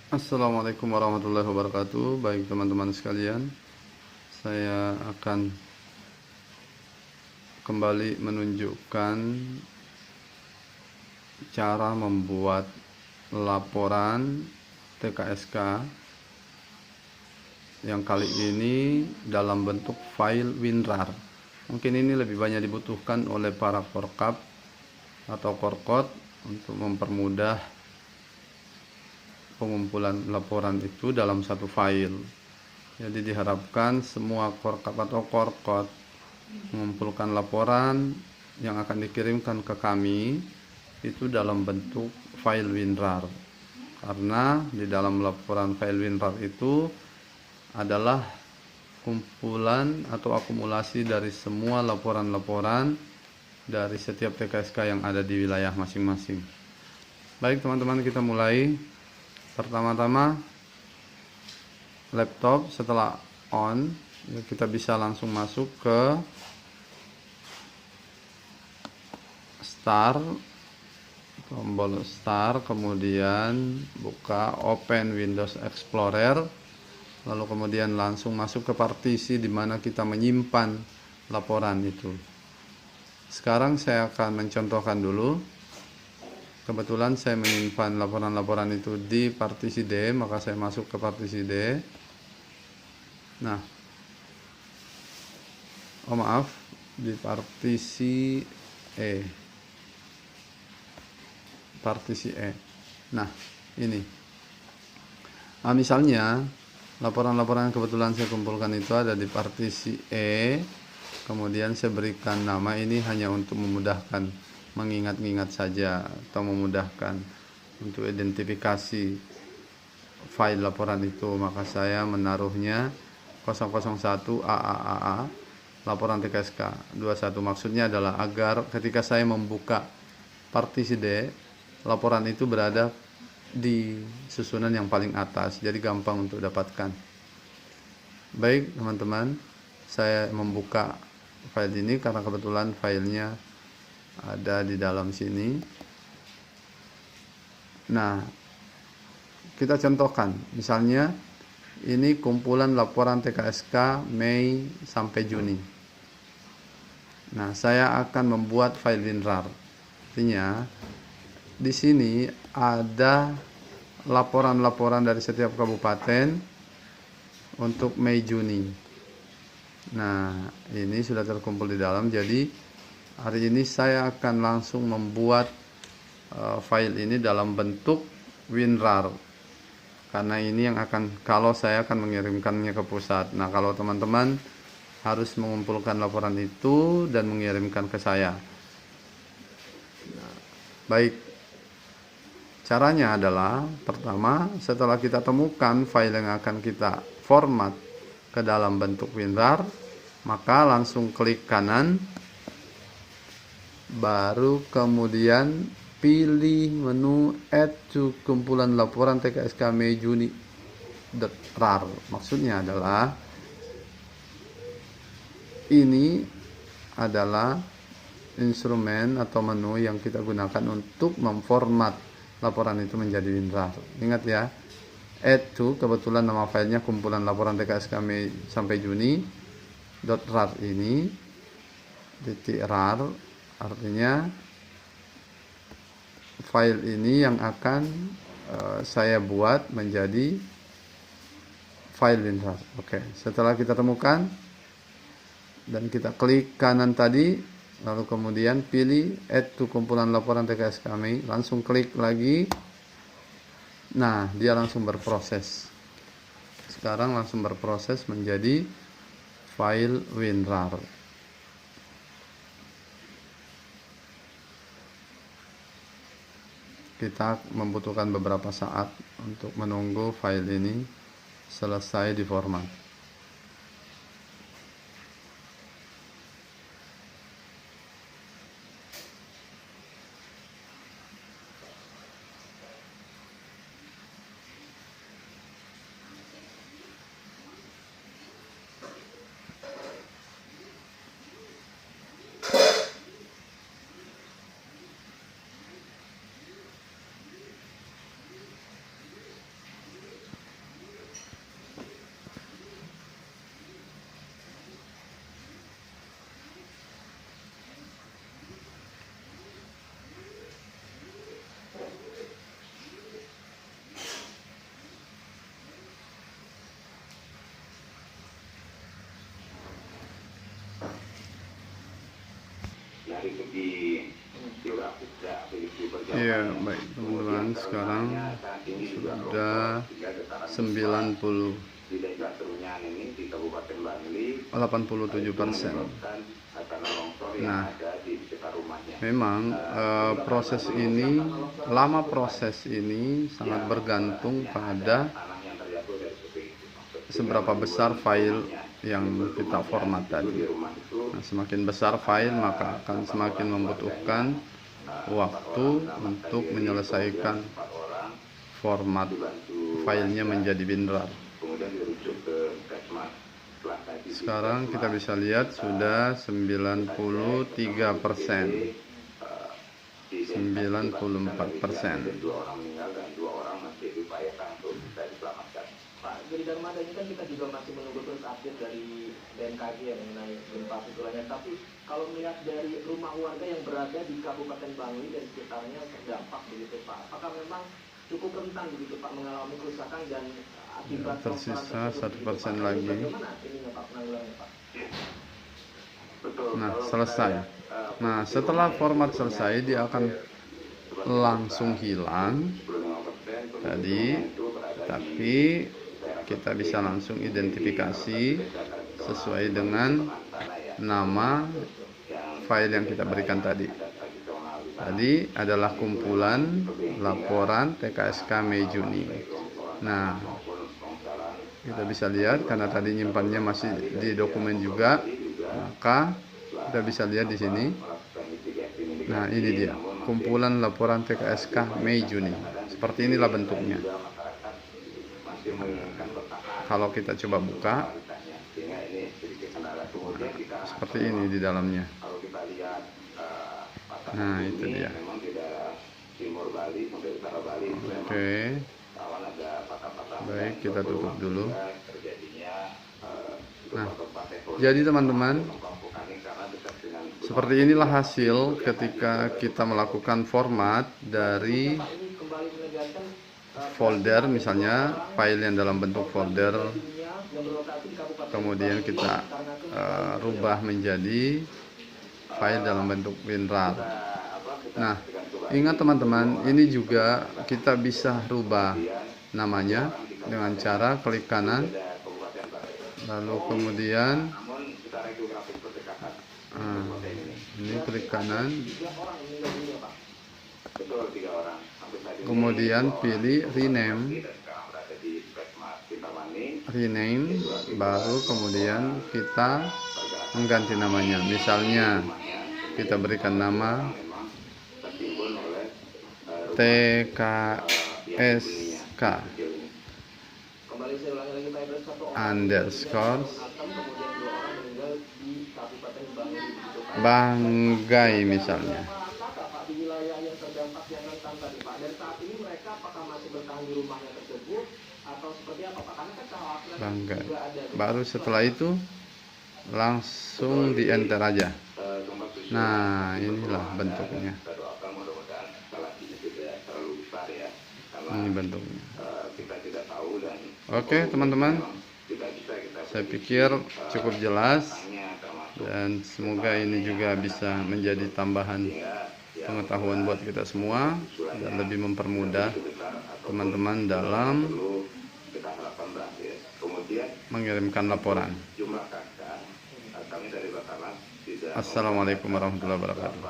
Assalamualaikum warahmatullahi wabarakatuh. Baik teman-teman sekalian, saya akan kembali menunjukkan cara membuat laporan TKSK yang kali ini dalam bentuk file WinRAR. Mungkin ini lebih banyak dibutuhkan oleh para korkap atau korkot untuk mempermudah pengumpulan laporan itu dalam satu file. Jadi diharapkan semua korkap atau korkot mengumpulkan laporan yang akan dikirimkan ke kami itu dalam bentuk file WinRAR. Karena di dalam laporan file WinRAR itu adalah kumpulan atau akumulasi dari semua laporan-laporan dari setiap TKSK yang ada di wilayah masing-masing. Baik teman-teman, kita mulai. Pertama-tama laptop setelah on, kita bisa langsung masuk ke start, tombol start, kemudian buka open Windows Explorer, lalu kemudian langsung masuk ke partisi di mana kita menyimpan laporan itu. Sekarang saya akan mencontohkan dulu. Kebetulan saya menyimpan laporan-laporan itu di partisi D, maka saya masuk ke partisi D. Nah, maaf, di partisi E. Partisi E. Nah, ini. Misalnya, laporan-laporan yang kebetulan saya kumpulkan itu ada di partisi E. Kemudian saya berikan nama ini hanya untuk memudahkan mengingat-ingat saja atau memudahkan untuk identifikasi file laporan itu, maka saya menaruhnya 001 AAAA laporan TKSK 21. Maksudnya adalah agar ketika saya membuka partisi D, laporan itu berada di susunan yang paling atas, jadi gampang untuk dapatkan. Baik teman-teman, saya membuka file ini karena kebetulan filenya ada di dalam sini. Nah, kita contohkan, misalnya ini kumpulan laporan TKSK Mei sampai Juni. Nah, saya akan membuat file WinRAR. Artinya di sini ada laporan-laporan dari setiap kabupaten untuk Mei Juni. Nah, ini sudah terkumpul di dalam. Jadi hari ini saya akan langsung membuat file ini dalam bentuk WinRAR, karena ini yang akan, kalau saya akan mengirimkannya ke pusat. Nah, kalau teman-teman harus mengumpulkan laporan itu dan mengirimkan ke saya. Baik, caranya adalah pertama, setelah kita temukan file yang akan kita format ke dalam bentuk WinRAR, maka langsung klik kanan, baru kemudian pilih menu add to kumpulan laporan TKSK Mei Juni .rar. Maksudnya adalah ini adalah instrumen atau menu yang kita gunakan untuk memformat laporan itu menjadi WinRAR. Ingat ya, add to, kebetulan nama filenya kumpulan laporan TKSK Mei sampai Juni .rar ini .rar, artinya file ini yang akan saya buat menjadi file WinRAR. Oke, setelah kita temukan dan kita klik kanan tadi, lalu kemudian pilih add to kumpulan laporan TKS kami, langsung klik lagi. Nah, dia langsung berproses. Sekarang langsung berproses menjadi file WinRAR. Kita membutuhkan beberapa saat untuk menunggu file ini selesai diformat. Iya, baik teman-teman, sekarang sudah 87%. Nah, memang proses ini, lama proses ini sangat bergantung pada seberapa besar file yang kita format tadi. Nah, semakin besar file maka akan semakin membutuhkan waktu untuk menyelesaikan format filenya menjadi WinRAR. Sekarang kita bisa lihat sudah 93%, 94%. Pak Giri Darmada, ini kan kita juga masih menunggu terus update dari BMKG ya mengenai gempa susulannya. Tapi kalau melihat dari rumah warga yang berada di Kabupaten Bangli dan sekitarnya terdampak begitu Pak, apakah memang cukup rentan begitu Pak mengalami kerusakan dan akibat tersisa 1% lagi. Bagaimana ininya Pak penanggulangannya Pak? Nah, selesai. Nah, setelah format selesai dia akan langsung hilang tadi, tapi kita bisa langsung identifikasi sesuai dengan nama file yang kita berikan tadi. Tadi adalah kumpulan laporan TKSK Mei Juni. Nah, kita bisa lihat karena tadi nyimpannya masih di dokumen juga, maka kita bisa lihat di sini. Nah, ini dia kumpulan laporan TKSK Mei Juni. Seperti inilah bentuknya. Kalau kita coba buka, seperti ini di dalamnya. Nah, itu dia. Oke. Baik, kita tutup dulu. Nah, jadi teman-teman, seperti inilah hasil ketika kita melakukan format dari folder, misalnya file yang dalam bentuk folder, kemudian kita rubah menjadi file dalam bentuk WinRAR. Nah, ingat teman-teman, ini juga kita bisa rubah namanya dengan cara klik kanan, lalu kemudian ini klik kanan, kemudian pilih rename, baru kemudian kita mengganti namanya. Misalnya kita berikan nama TKSK underscore Banggai misalnya. Banggai. Baru setelah itu langsung di enter aja. Nah, inilah bentuknya. Ini bentuknya. Oke, teman-teman, saya pikir cukup jelas dan semoga ini juga bisa menjadi tambahan pengetahuan buat kita semua dan lebih mempermudah teman-teman dalam mengirimkan laporan. Assalamualaikum warahmatullahi wabarakatuh.